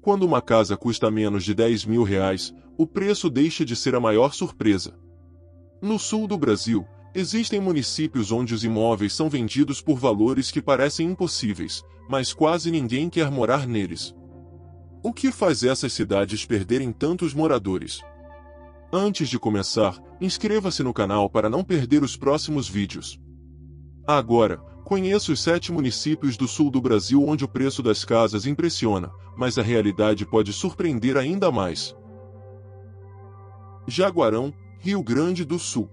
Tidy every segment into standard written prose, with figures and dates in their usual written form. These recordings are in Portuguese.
Quando uma casa custa menos de R$ 10.000, o preço deixa de ser a maior surpresa. No sul do Brasil, existem municípios onde os imóveis são vendidos por valores que parecem impossíveis, mas quase ninguém quer morar neles. O que faz essas cidades perderem tantos moradores? Antes de começar, inscreva-se no canal para não perder os próximos vídeos. Agora, conheça os 7 municípios do sul do Brasil onde o preço das casas impressiona, mas a realidade pode surpreender ainda mais. Jaguarão, Rio Grande do Sul.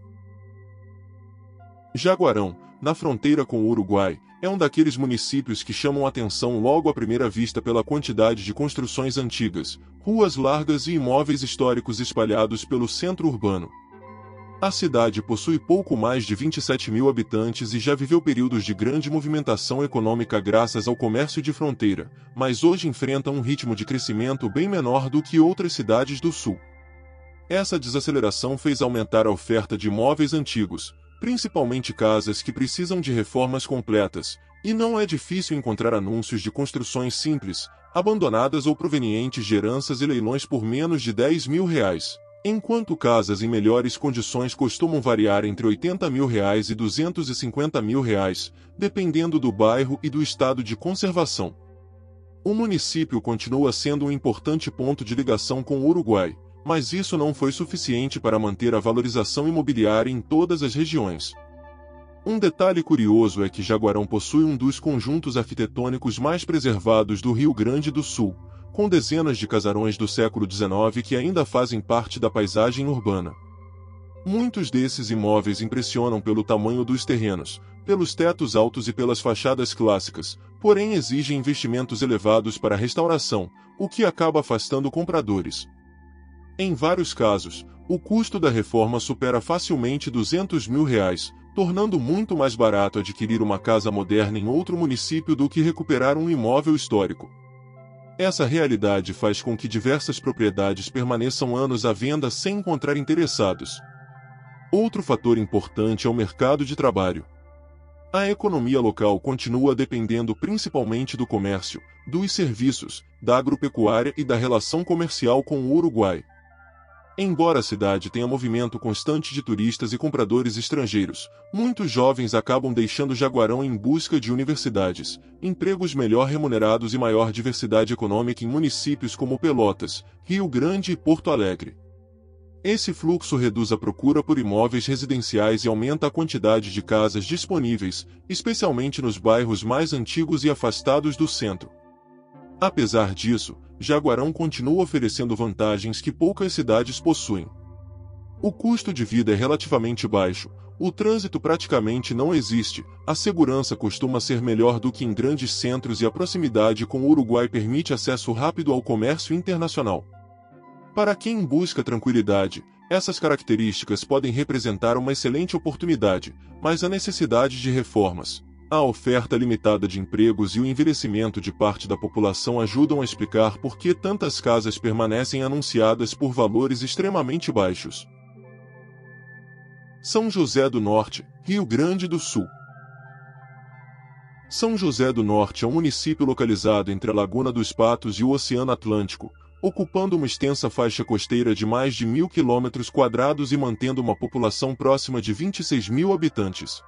Jaguarão, na fronteira com o Uruguai, é um daqueles municípios que chamam atenção logo à primeira vista pela quantidade de construções antigas, ruas largas e imóveis históricos espalhados pelo centro urbano. A cidade possui pouco mais de 27.000 habitantes e já viveu períodos de grande movimentação econômica graças ao comércio de fronteira, mas hoje enfrenta um ritmo de crescimento bem menor do que outras cidades do sul. Essa desaceleração fez aumentar a oferta de imóveis antigos, principalmente casas que precisam de reformas completas, e não é difícil encontrar anúncios de construções simples, abandonadas ou provenientes de heranças e leilões por menos de R$ 10.000, enquanto casas em melhores condições costumam variar entre R$ 80.000 e R$ 250.000, dependendo do bairro e do estado de conservação. O município continua sendo um importante ponto de ligação com o Uruguai, mas isso não foi suficiente para manter a valorização imobiliária em todas as regiões. Um detalhe curioso é que Jaguarão possui um dos conjuntos arquitetônicos mais preservados do Rio Grande do Sul, com dezenas de casarões do século XIX que ainda fazem parte da paisagem urbana. Muitos desses imóveis impressionam pelo tamanho dos terrenos, pelos tetos altos e pelas fachadas clássicas, porém exigem investimentos elevados para a restauração, o que acaba afastando compradores. Em vários casos, o custo da reforma supera facilmente R$ 200.000, tornando muito mais barato adquirir uma casa moderna em outro município do que recuperar um imóvel histórico. Essa realidade faz com que diversas propriedades permaneçam anos à venda sem encontrar interessados. Outro fator importante é o mercado de trabalho. A economia local continua dependendo principalmente do comércio, dos serviços, da agropecuária e da relação comercial com o Uruguai. Embora a cidade tenha movimento constante de turistas e compradores estrangeiros, muitos jovens acabam deixando Jaguarão em busca de universidades, empregos melhor remunerados e maior diversidade econômica em municípios como Pelotas, Rio Grande e Porto Alegre. Esse fluxo reduz a procura por imóveis residenciais e aumenta a quantidade de casas disponíveis, especialmente nos bairros mais antigos e afastados do centro. Apesar disso, Jaguarão continua oferecendo vantagens que poucas cidades possuem. O custo de vida é relativamente baixo, o trânsito praticamente não existe, a segurança costuma ser melhor do que em grandes centros e a proximidade com o Uruguai permite acesso rápido ao comércio internacional. Para quem busca tranquilidade, essas características podem representar uma excelente oportunidade, mas a necessidade de reformas, a oferta limitada de empregos e o envelhecimento de parte da população ajudam a explicar por que tantas casas permanecem anunciadas por valores extremamente baixos. São José do Norte, Rio Grande do Sul. São José do Norte é um município localizado entre a Laguna dos Patos e o Oceano Atlântico, ocupando uma extensa faixa costeira de mais de 1.000 km² e mantendo uma população próxima de 26.000 habitantes.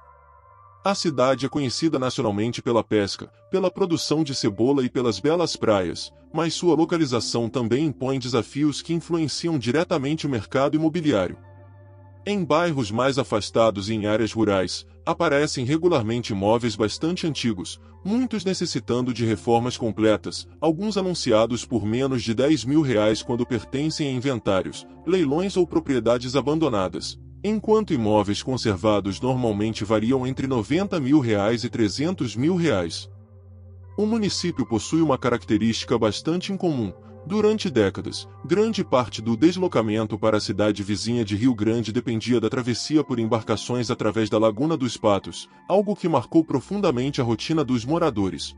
A cidade é conhecida nacionalmente pela pesca, pela produção de cebola e pelas belas praias, mas sua localização também impõe desafios que influenciam diretamente o mercado imobiliário. Em bairros mais afastados e em áreas rurais, aparecem regularmente imóveis bastante antigos, muitos necessitando de reformas completas, alguns anunciados por menos de R$ 10.000 quando pertencem a inventários, leilões ou propriedades abandonadas, enquanto imóveis conservados normalmente variam entre R$ 90.000 e R$ 300.000. O município possui uma característica bastante incomum. Durante décadas, grande parte do deslocamento para a cidade vizinha de Rio Grande dependia da travessia por embarcações através da Laguna dos Patos, algo que marcou profundamente a rotina dos moradores.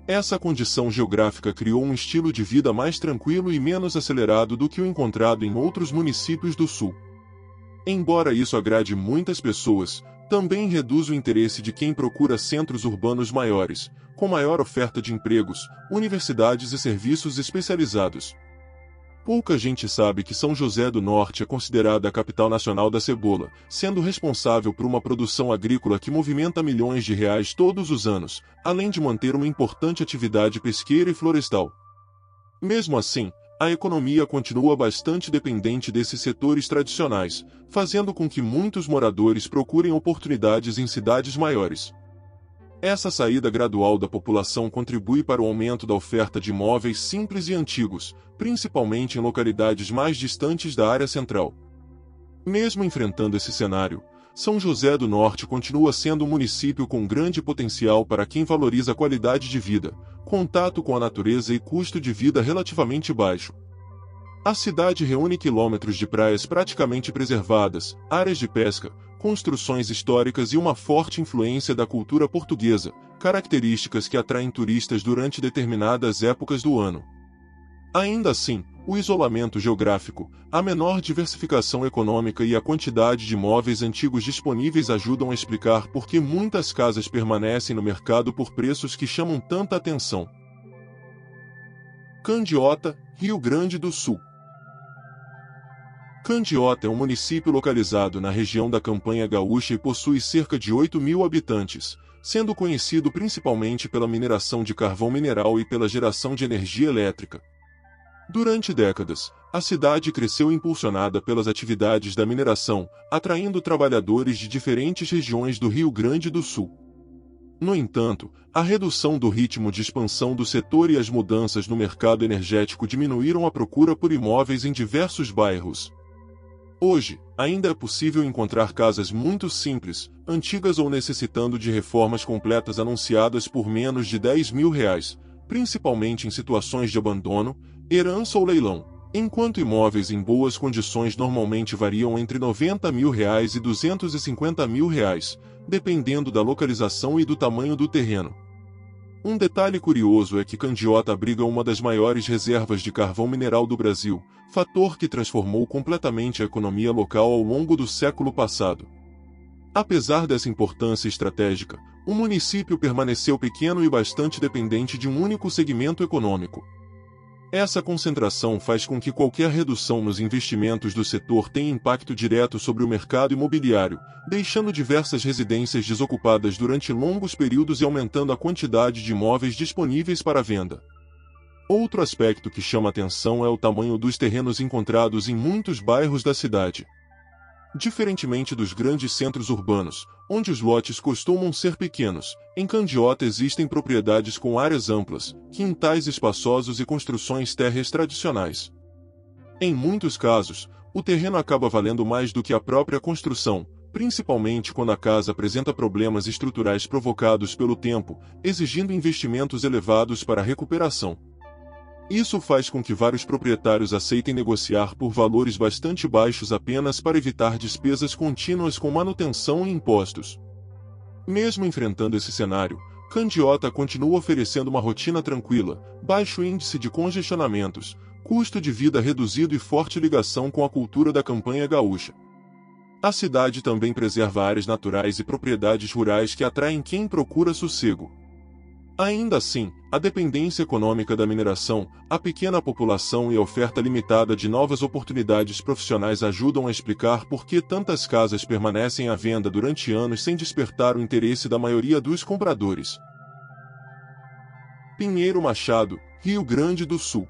Essa condição geográfica criou um estilo de vida mais tranquilo e menos acelerado do que o encontrado em outros municípios do sul. Embora isso agrade muitas pessoas, Também reduz o interesse de quem procura centros urbanos maiores, com maior oferta de empregos, universidades e serviços especializados. Pouca gente sabe que São José do Norte é considerada a capital nacional da cebola, sendo responsável por uma produção agrícola que movimenta milhões de reais todos os anos, além de manter uma importante atividade pesqueira e florestal. Mesmo assim, a economia continua bastante dependente desses setores tradicionais, fazendo com que muitos moradores procurem oportunidades em cidades maiores. Essa saída gradual da população contribui para o aumento da oferta de imóveis simples e antigos, principalmente em localidades mais distantes da área central. Mesmo enfrentando esse cenário, São José do Norte continua sendo um município com grande potencial para quem valoriza a qualidade de vida, contato com a natureza e custo de vida relativamente baixo. A cidade reúne quilômetros de praias praticamente preservadas, áreas de pesca, construções históricas e uma forte influência da cultura portuguesa, características que atraem turistas durante determinadas épocas do ano. Ainda assim, o isolamento geográfico, a menor diversificação econômica e a quantidade de imóveis antigos disponíveis ajudam a explicar por que muitas casas permanecem no mercado por preços que chamam tanta atenção. Candiota, Rio Grande do Sul. Candiota é um município localizado na região da Campanha Gaúcha e possui cerca de 8.000 habitantes, sendo conhecido principalmente pela mineração de carvão mineral e pela geração de energia elétrica. Durante décadas, a cidade cresceu impulsionada pelas atividades da mineração, atraindo trabalhadores de diferentes regiões do Rio Grande do Sul. No entanto, a redução do ritmo de expansão do setor e as mudanças no mercado energético diminuíram a procura por imóveis em diversos bairros. Hoje, ainda é possível encontrar casas muito simples, antigas ou necessitando de reformas completas anunciadas por menos de R$ 10.000, principalmente em situações de abandono, herança ou leilão, enquanto imóveis em boas condições normalmente variam entre R$ 90.000 e R$ 250.000, dependendo da localização e do tamanho do terreno. Um detalhe curioso é que Candiota abriga uma das maiores reservas de carvão mineral do Brasil, fator que transformou completamente a economia local ao longo do século passado. Apesar dessa importância estratégica, o município permaneceu pequeno e bastante dependente de um único segmento econômico. Essa concentração faz com que qualquer redução nos investimentos do setor tenha impacto direto sobre o mercado imobiliário, deixando diversas residências desocupadas durante longos períodos e aumentando a quantidade de imóveis disponíveis para venda. Outro aspecto que chama atenção é o tamanho dos terrenos encontrados em muitos bairros da cidade. Diferentemente dos grandes centros urbanos, onde os lotes costumam ser pequenos, em Candiota existem propriedades com áreas amplas, quintais espaçosos e construções térreas tradicionais. Em muitos casos, o terreno acaba valendo mais do que a própria construção, principalmente quando a casa apresenta problemas estruturais provocados pelo tempo, exigindo investimentos elevados para a recuperação. Isso faz com que vários proprietários aceitem negociar por valores bastante baixos apenas para evitar despesas contínuas com manutenção e impostos. Mesmo enfrentando esse cenário, Candiota continua oferecendo uma rotina tranquila, baixo índice de congestionamentos, custo de vida reduzido e forte ligação com a cultura da campanha gaúcha. A cidade também preserva áreas naturais e propriedades rurais que atraem quem procura sossego. Ainda assim, a dependência econômica da mineração, a pequena população e a oferta limitada de novas oportunidades profissionais ajudam a explicar por que tantas casas permanecem à venda durante anos sem despertar o interesse da maioria dos compradores. Pinheiro Machado, Rio Grande do Sul.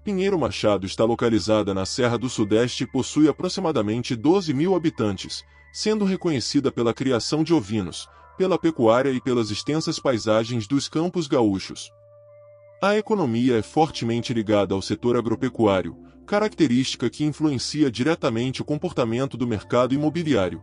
Pinheiro Machado está localizada na Serra do Sudeste e possui aproximadamente 12.000 habitantes, sendo reconhecida pela criação de ovinos, pela pecuária e pelas extensas paisagens dos campos gaúchos. A economia é fortemente ligada ao setor agropecuário, característica que influencia diretamente o comportamento do mercado imobiliário.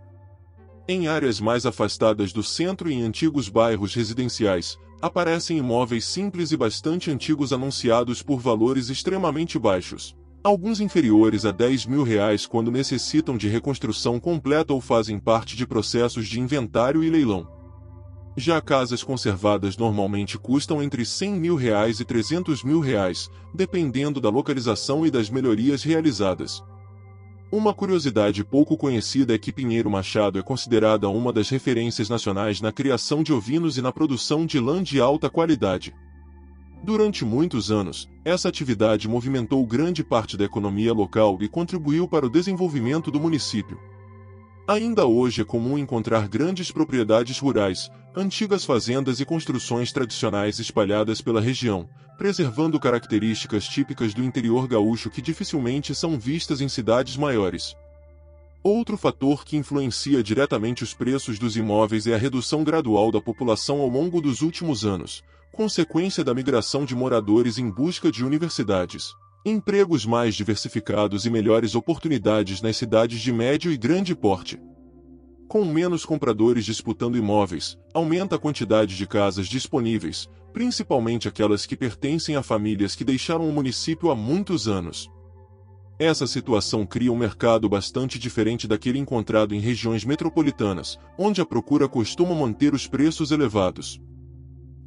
Em áreas mais afastadas do centro e em antigos bairros residenciais, aparecem imóveis simples e bastante antigos anunciados por valores extremamente baixos, alguns inferiores a R$ 10.000 quando necessitam de reconstrução completa ou fazem parte de processos de inventário e leilão. Já casas conservadas normalmente custam entre R$ 100.000 e R$ 300.000, dependendo da localização e das melhorias realizadas. Uma curiosidade pouco conhecida é que Pinheiro Machado é considerada uma das referências nacionais na criação de ovinos e na produção de lã de alta qualidade. Durante muitos anos, essa atividade movimentou grande parte da economia local e contribuiu para o desenvolvimento do município. Ainda hoje é comum encontrar grandes propriedades rurais, antigas fazendas e construções tradicionais espalhadas pela região, preservando características típicas do interior gaúcho que dificilmente são vistas em cidades maiores. Outro fator que influencia diretamente os preços dos imóveis é a redução gradual da população ao longo dos últimos anos, consequência da migração de moradores em busca de universidades, empregos mais diversificados e melhores oportunidades nas cidades de médio e grande porte. Com menos compradores disputando imóveis, aumenta a quantidade de casas disponíveis, principalmente aquelas que pertencem a famílias que deixaram o município há muitos anos. Essa situação cria um mercado bastante diferente daquele encontrado em regiões metropolitanas, onde a procura costuma manter os preços elevados.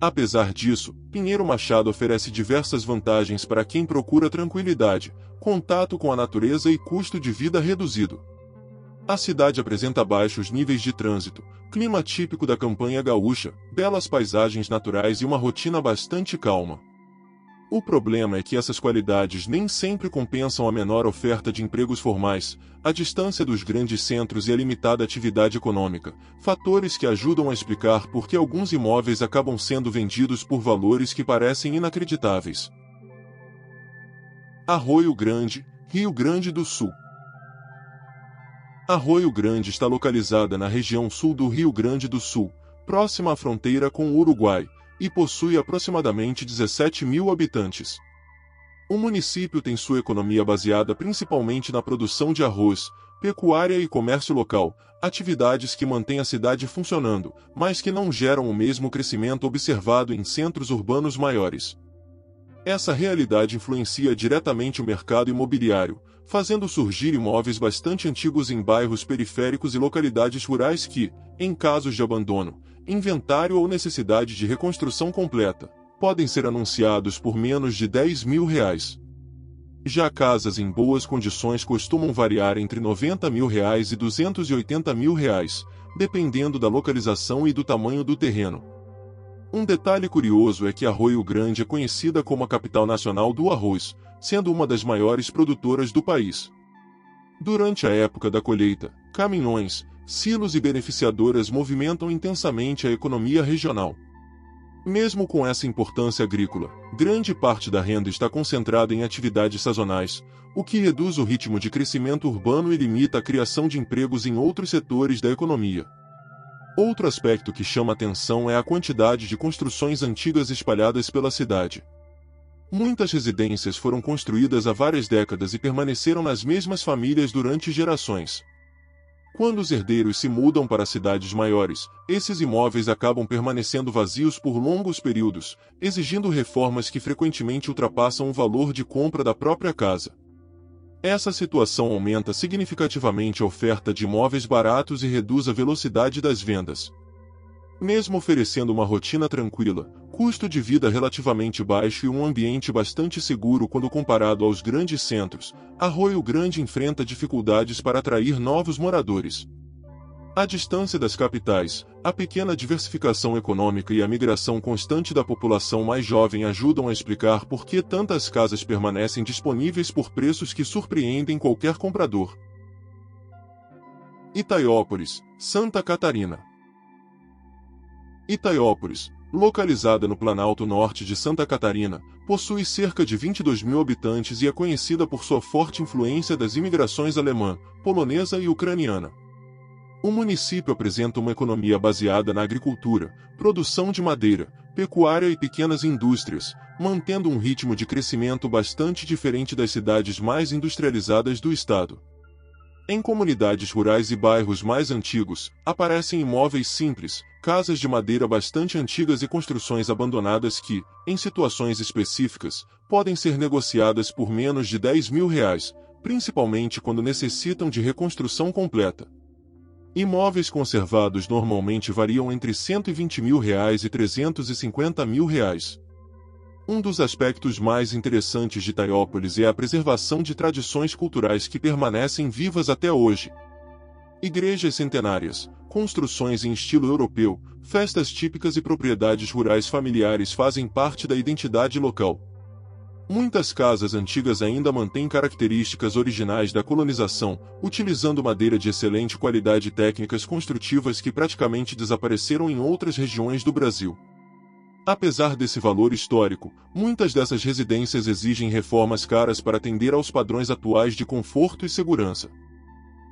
Apesar disso, Pinheiro Machado oferece diversas vantagens para quem procura tranquilidade, contato com a natureza e custo de vida reduzido. A cidade apresenta baixos níveis de trânsito, clima típico da campanha gaúcha, belas paisagens naturais e uma rotina bastante calma. O problema é que essas qualidades nem sempre compensam a menor oferta de empregos formais, a distância dos grandes centros e a limitada atividade econômica, fatores que ajudam a explicar por que alguns imóveis acabam sendo vendidos por valores que parecem inacreditáveis. Arroio Grande, Rio Grande do Sul. Arroio Grande está localizada na região sul do Rio Grande do Sul, próxima à fronteira com o Uruguai, e possui aproximadamente 17 mil habitantes. O município tem sua economia baseada principalmente na produção de arroz, pecuária e comércio local, atividades que mantêm a cidade funcionando, mas que não geram o mesmo crescimento observado em centros urbanos maiores. Essa realidade influencia diretamente o mercado imobiliário, fazendo surgir imóveis bastante antigos em bairros periféricos e localidades rurais que, em casos de abandono, inventário ou necessidade de reconstrução completa, podem ser anunciados por menos de R$10 mil. Já casas em boas condições costumam variar entre R$90 mil e R$280 mil, dependendo da localização e do tamanho do terreno. Um detalhe curioso é que Arroio Grande é conhecida como a capital nacional do arroz, sendo uma das maiores produtoras do país. Durante a época da colheita, caminhões, silos e beneficiadoras movimentam intensamente a economia regional. Mesmo com essa importância agrícola, grande parte da renda está concentrada em atividades sazonais, o que reduz o ritmo de crescimento urbano e limita a criação de empregos em outros setores da economia. Outro aspecto que chama atenção é a quantidade de construções antigas espalhadas pela cidade. Muitas residências foram construídas há várias décadas e permaneceram nas mesmas famílias durante gerações. Quando os herdeiros se mudam para cidades maiores, esses imóveis acabam permanecendo vazios por longos períodos, exigindo reformas que frequentemente ultrapassam o valor de compra da própria casa. Essa situação aumenta significativamente a oferta de imóveis baratos e reduz a velocidade das vendas. Mesmo oferecendo uma rotina tranquila, custo de vida relativamente baixo e um ambiente bastante seguro quando comparado aos grandes centros, Arroio Grande enfrenta dificuldades para atrair novos moradores. A distância das capitais, a pequena diversificação econômica e a migração constante da população mais jovem ajudam a explicar por que tantas casas permanecem disponíveis por preços que surpreendem qualquer comprador. Itaiópolis, Santa Catarina. Itaiópolis, localizada no Planalto Norte de Santa Catarina, possui cerca de 22 mil habitantes e é conhecida por sua forte influência das imigrações alemã, polonesa e ucraniana. O município apresenta uma economia baseada na agricultura, produção de madeira, pecuária e pequenas indústrias, mantendo um ritmo de crescimento bastante diferente das cidades mais industrializadas do estado. Em comunidades rurais e bairros mais antigos, aparecem imóveis simples, casas de madeira bastante antigas e construções abandonadas que, em situações específicas, podem ser negociadas por menos de R$10 mil, principalmente quando necessitam de reconstrução completa. Imóveis conservados normalmente variam entre R$120 mil e R$350 mil. Um dos aspectos mais interessantes de Itaiópolis é a preservação de tradições culturais que permanecem vivas até hoje. Igrejas centenárias, construções em estilo europeu, festas típicas e propriedades rurais familiares fazem parte da identidade local. Muitas casas antigas ainda mantêm características originais da colonização, utilizando madeira de excelente qualidade e técnicas construtivas que praticamente desapareceram em outras regiões do Brasil. Apesar desse valor histórico, muitas dessas residências exigem reformas caras para atender aos padrões atuais de conforto e segurança.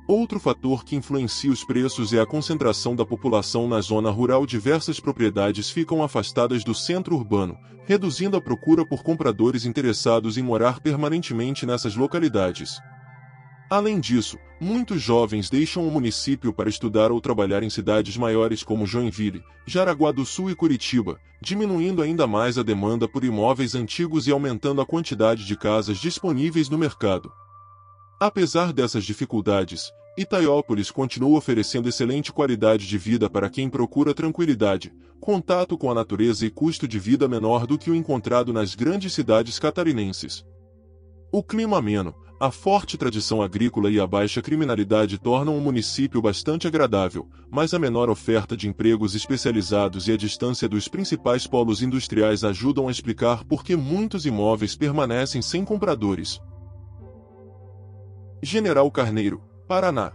Outro fator que influencia os preços é a concentração da população na zona rural. Diversas propriedades ficam afastadas do centro urbano, reduzindo a procura por compradores interessados em morar permanentemente nessas localidades. Além disso, muitos jovens deixam o município para estudar ou trabalhar em cidades maiores como Joinville, Jaraguá do Sul e Curitiba, diminuindo ainda mais a demanda por imóveis antigos e aumentando a quantidade de casas disponíveis no mercado. Apesar dessas dificuldades, Itaiópolis continua oferecendo excelente qualidade de vida para quem procura tranquilidade, contato com a natureza e custo de vida menor do que o encontrado nas grandes cidades catarinenses. O clima ameno, a forte tradição agrícola e a baixa criminalidade tornam o município bastante agradável, mas a menor oferta de empregos especializados e a distância dos principais polos industriais ajudam a explicar por que muitos imóveis permanecem sem compradores. General Carneiro, Paraná.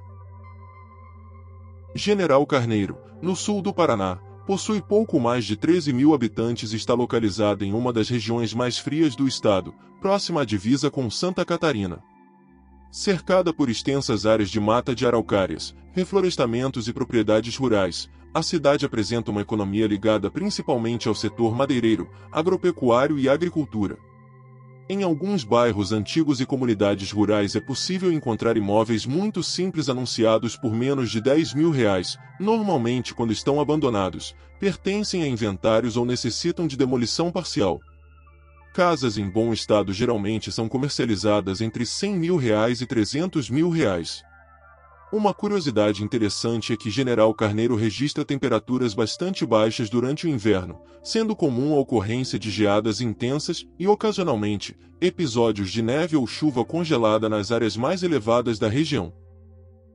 General Carneiro, no sul do Paraná, possui pouco mais de 13 mil habitantes e está localizada em uma das regiões mais frias do estado, próxima à divisa com Santa Catarina. Cercada por extensas áreas de mata de araucárias, reflorestamentos e propriedades rurais, a cidade apresenta uma economia ligada principalmente ao setor madeireiro, agropecuário e agricultura. Em alguns bairros antigos e comunidades rurais é possível encontrar imóveis muito simples anunciados por menos de R$ 10 mil, normalmente quando estão abandonados, pertencem a inventários ou necessitam de demolição parcial. Casas em bom estado geralmente são comercializadas entre R$ 100 mil e R$ 300 mil. Uma curiosidade interessante é que General Carneiro registra temperaturas bastante baixas durante o inverno, sendo comum a ocorrência de geadas intensas e, ocasionalmente, episódios de neve ou chuva congelada nas áreas mais elevadas da região.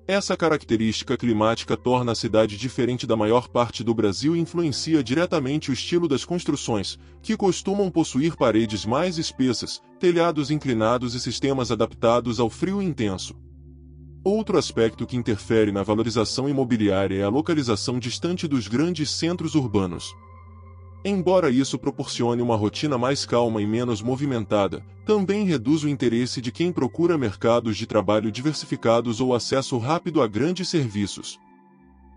Essa característica climática torna a cidade diferente da maior parte do Brasil e influencia diretamente o estilo das construções, que costumam possuir paredes mais espessas, telhados inclinados e sistemas adaptados ao frio intenso. Outro aspecto que interfere na valorização imobiliária é a localização distante dos grandes centros urbanos. Embora isso proporcione uma rotina mais calma e menos movimentada, também reduz o interesse de quem procura mercados de trabalho diversificados ou acesso rápido a grandes serviços.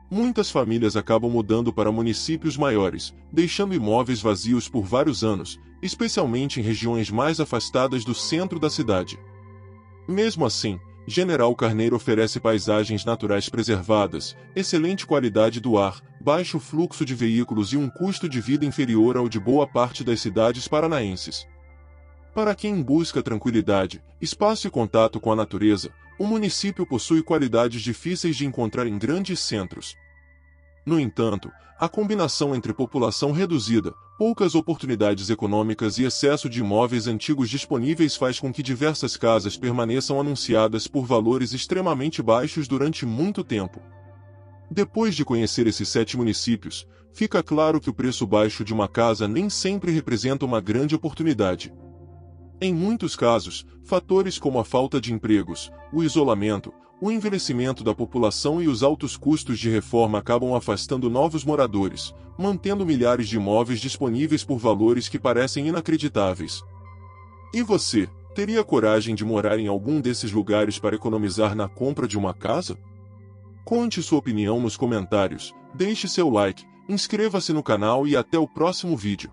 Muitas famílias acabam mudando para municípios maiores, deixando imóveis vazios por vários anos, especialmente em regiões mais afastadas do centro da cidade. Mesmo assim, General Carneiro oferece paisagens naturais preservadas, excelente qualidade do ar, baixo fluxo de veículos e um custo de vida inferior ao de boa parte das cidades paranaenses. Para quem busca tranquilidade, espaço e contato com a natureza, o município possui qualidades difíceis de encontrar em grandes centros. No entanto, a combinação entre população reduzida, poucas oportunidades econômicas e excesso de imóveis antigos disponíveis faz com que diversas casas permaneçam anunciadas por valores extremamente baixos durante muito tempo. Depois de conhecer esses 7 municípios, fica claro que o preço baixo de uma casa nem sempre representa uma grande oportunidade. Em muitos casos, fatores como a falta de empregos, o isolamento, o envelhecimento da população e os altos custos de reforma acabam afastando novos moradores, mantendo milhares de imóveis disponíveis por valores que parecem inacreditáveis. E você, teria coragem de morar em algum desses lugares para economizar na compra de uma casa? Conte sua opinião nos comentários, deixe seu like, inscreva-se no canal e até o próximo vídeo.